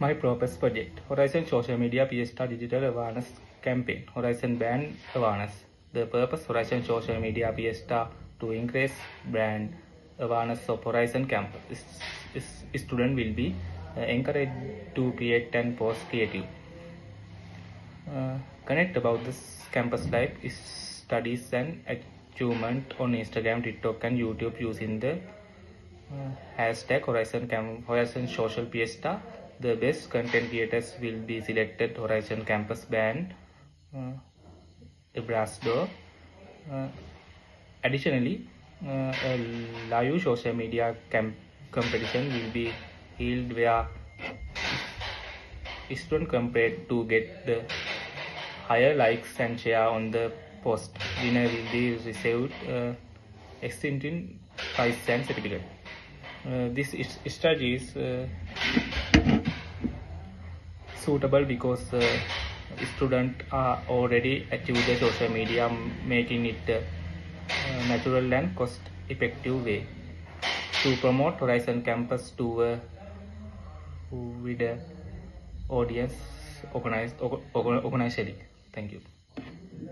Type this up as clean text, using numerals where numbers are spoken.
My purpose project. Horizon Social Media Fiesta Digital Awareness Campaign. Horizon Brand Awareness. The purpose Horizon Social Media Fiesta to increase brand awareness of Horizon Campus. Student will be encouraged to create and post creative. Connect about this campus life, studies and achievement on Instagram, TikTok and YouTube using the hashtag Horizon Social Fiesta. The best content creators will be selected. Horizon Campus Band, Ambassador. Additionally, a live social media competition will be held where students compete to get the higher likes and share on the post. Winner will be received extending prize and certificate. This strategy is suitable because students are already achieved the social media, making it a natural and cost-effective way to promote Horizon Campus to with the audience organized organized. Thank you.